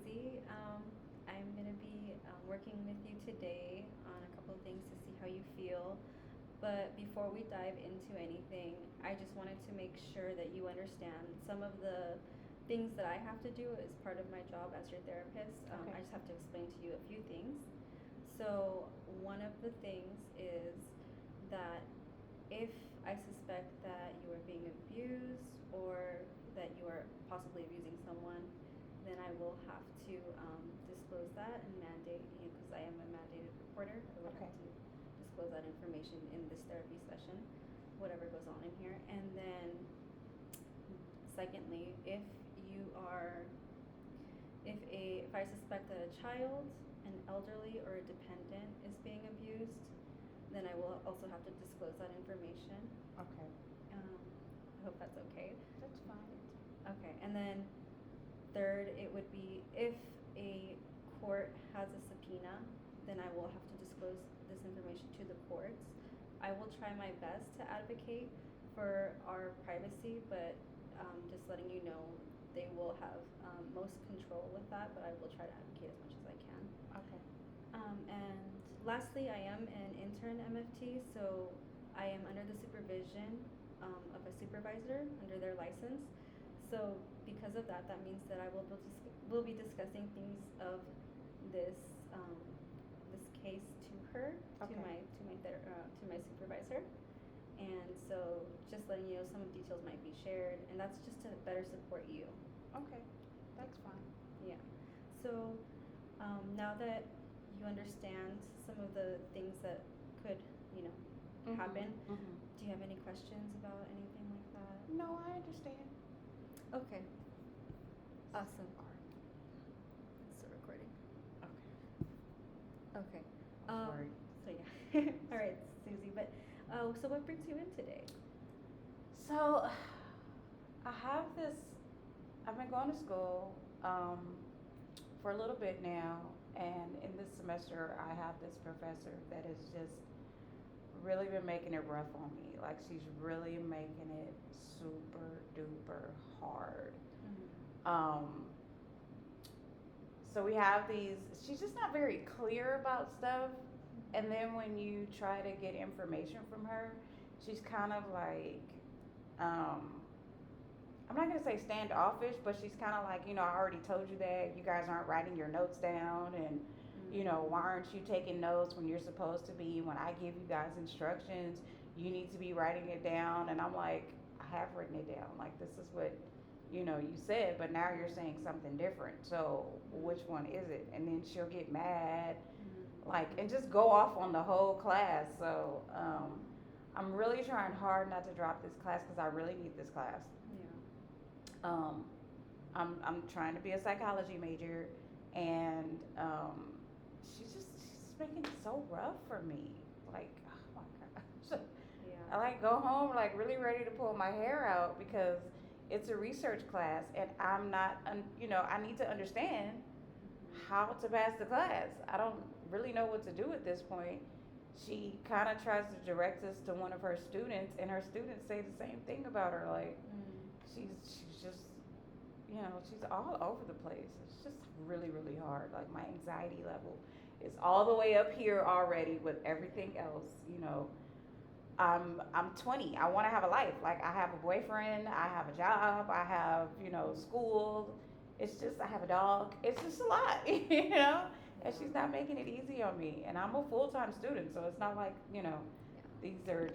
Susie. I'm going to be working with you today on a couple of things to see how you feel. But before we dive into anything, I just wanted to make sure that you understand some of the things that I have to do as part of my job as your therapist. Okay. I just have to explain to you a few things. So, one of the things is that if I suspect that you are being abused or that you are possibly abusing someone, then I will have to disclose that and mandate, because I am a mandated reporter, I would Okay. have to disclose that information in this therapy session, whatever goes on in here. And then, secondly, you are, if I suspect that a child, an elderly, or a dependent is being abused, then I will also have to disclose that information. Okay. Um, I hope that's okay. That's fine. Okay, and then third, it would be if a court has a subpoena, then I will have to disclose this information to the courts. I will try my best to advocate for our privacy, but just letting you know, they will have most control with that, but I will try to advocate as much as I can. Okay. And lastly, I am an intern MFT, so I am under the supervision of a supervisor under their license. So because of that, that means that I will be discussing things of this this case to her, Okay. to my supervisor. And so just letting you know, some details might be shared, and that's just to better support you. Okay. That's fine. Yeah. So now that you understand some of the things that could, you know, happen, do you have any questions about anything like that? No, I understand. Okay. Awesome. It's still recording. Okay. Okay. I'm sorry. So yeah. All right, Susie. But so what brings you in today? So, I have this. I've been going to school for a little bit now, and in this semester, I have this professor that has just really been making it rough on me. Like, she's really making it super duper hard. Um, so we have these, she's just not very clear about stuff. And then when you try to get information from her, she's kind of like, um, I'm not gonna say standoffish, but she's kind of like, I already told you that you guys aren't writing your notes down, and why aren't you taking notes when you're supposed to be? When I give you guys instructions, you need to be writing it down. And I'm like, I have written it down. Like, this is what, you said, but now you're saying something different. So which one is it? And then she'll get mad, like, and just go off on the whole class. So I'm really trying hard not to drop this class because I really need this class. Um, I'm trying to be a psychology major, and she's making it so rough for me. Like, oh my gosh. I like go home like really ready to pull my hair out because it's a research class, and I'm not, I need to understand how to pass the class. I don't really know what to do at this point. She kind of tries to direct us to one of her students, and her students say the same thing about her. Like, she's just, she's all over the place. It's just really, really hard. Like, my anxiety level is all the way up here already with everything else. I'm 20. I want to have a life. Like, I have a boyfriend, I have a job, I have, school. It's just, I have a dog. It's just a lot. And she's not making it easy on me. And I'm a full-time student, so it's not like, these are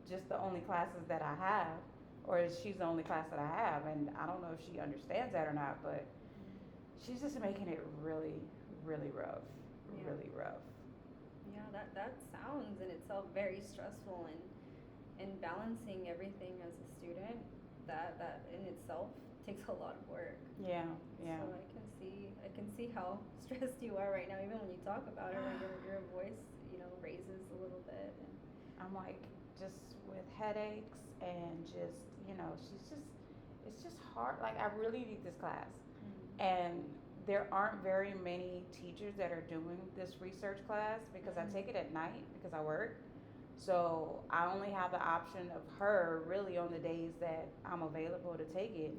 just the only classes that I have, or she's the only class that I have. And I don't know if she understands that or not, but she's just making it really, really rough. Really rough. Yeah, that sounds in itself very stressful, and balancing everything as a student, that in itself takes a lot of work. Yeah. So I can see how stressed you are right now, even when you talk about it, like your voice, raises a little bit. And I'm like, just with headaches and just, it's just hard. Like, I really need this class. And there aren't very many teachers that are doing this research class because I take it at night because I work. So I only have the option of her really on the days that I'm available to take it.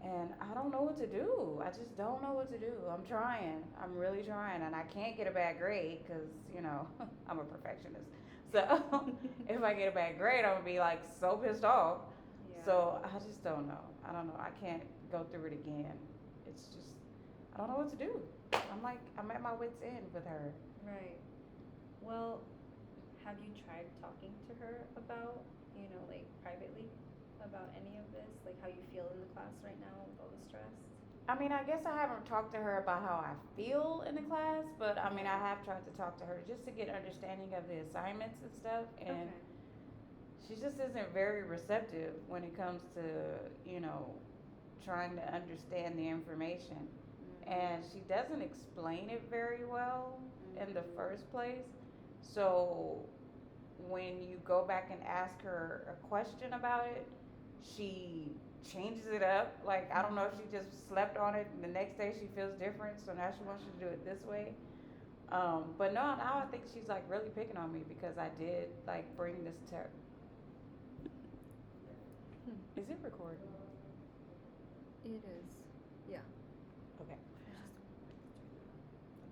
And I don't know what to do. I just don't know what to do. I'm trying. I'm really trying. And I can't get a bad grade because, I'm a perfectionist. So if I get a bad grade, I'm going to be like so pissed off. Yeah. So I just don't know. I don't know. I can't go through it again. It's just, I don't know what to do. I'm at my wit's end with her. Right. Well, have you tried talking to her about, like privately about any of this? Like how you feel in the class right now with all the stress? I mean, I guess I haven't talked to her about how I feel in the class, but I mean, I have tried to talk to her just to get understanding of the assignments and stuff. And Okay. she just isn't very receptive when it comes to, trying to understand the information. And she doesn't explain it very well in the first place. So when you go back and ask her a question about it, she changes it up. Like, I don't know if she just slept on it and the next day she feels different, so now she wants you to do it this way. But no, now I think she's like really picking on me because I did like bring this to her. Is it recording? It is. Yeah. Okay.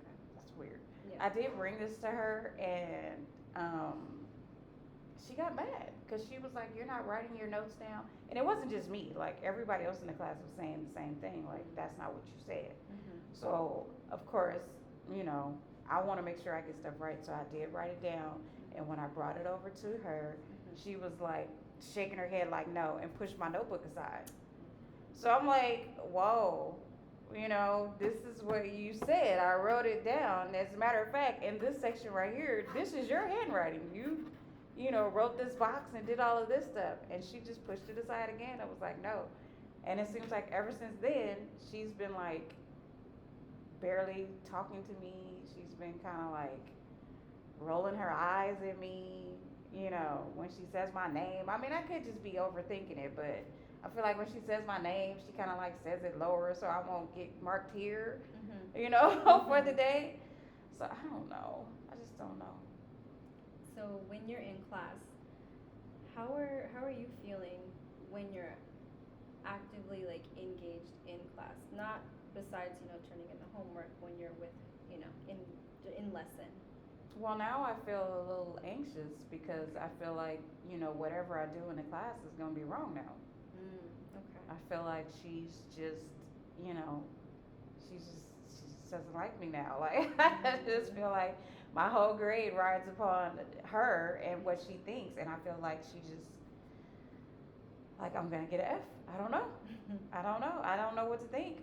Okay. That's weird. Yeah. I did bring this to her, and she got mad because she was like, "You're not writing your notes down," and it wasn't just me. Like everybody else in the class was saying the same thing. Like that's not what you said. So of course, I want to make sure I get stuff right. So I did write it down, and when I brought it over to her, she was like shaking her head like no, and pushed my notebook aside. So I'm like, whoa, this is what you said. I wrote it down. As a matter of fact, in this section right here, this is your handwriting. You wrote this box and did all of this stuff. And she just pushed it aside again. I was like, no. And it seems like ever since then, she's been like barely talking to me. She's been kind of like rolling her eyes at me, when she says my name. I mean, I could just be overthinking it, but I feel like when she says my name, she kind of like says it lower so I won't get marked here, for the day. So I don't know. I just don't know. So when you're in class, how are you feeling when you're actively like engaged in class? Not besides turning in the homework when you're with in lesson. Well, now I feel a little anxious because I feel like, whatever I do in the class is going to be wrong now. Okay. I feel like she's just, you know, she just doesn't like me now. Like I just feel like my whole grade rides upon her and what she thinks, and I feel like she just like I'm gonna get an F. I don't know. I don't know. I don't know what to think.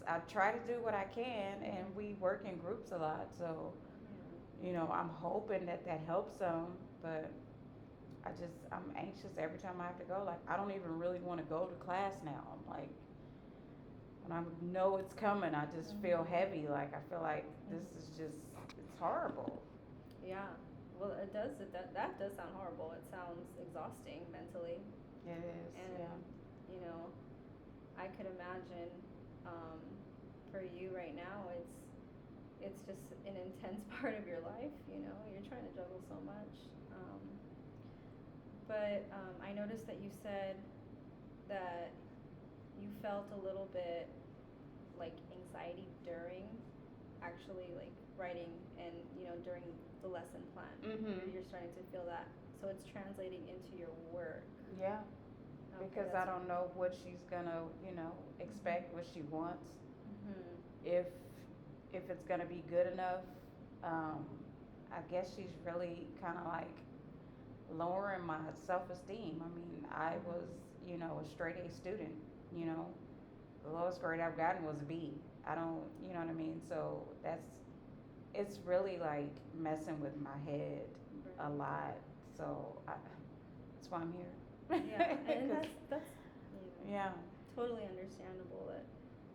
I try to do what I can, and we work in groups a lot, so I'm hoping that helps some, but I'm anxious every time I have to go. Like I don't even really want to go to class now. I'm like, when I know it's coming, I just feel heavy. Like I feel like this is just it's horrible. Yeah. Well, it does. That does sound horrible. It sounds exhausting mentally. It is. And Yeah. I could imagine for you right now, it's just an intense part of your life. You're trying to juggle so much. But I noticed that you said that you felt a little bit like anxiety during actually like writing and during the lesson plan. You're starting to feel that, so it's translating into your work. Yeah. Okay, Because I don't know what she's gonna, expect, what she wants. If it's gonna be good enough. I guess she's really kind of like lowering my self-esteem. I mean, I was, a straight A student. The lowest grade I've gotten was a B. I don't, you know what I mean. So it's really like messing with my head a lot. So that's why I'm here. Yeah, and that's Yeah. totally understandable that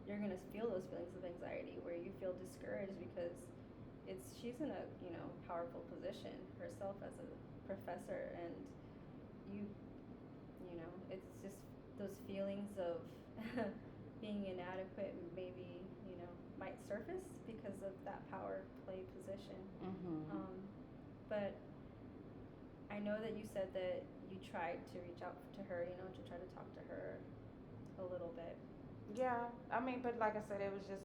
you're gonna feel those feelings of anxiety where you feel discouraged because she's in a powerful position herself as a professor, and it's just those feelings of being inadequate maybe might surface because of that power play position. But I know that you said that you tried to reach out to her, to try to talk to her a little bit. Yeah, I mean, but like I said, it was just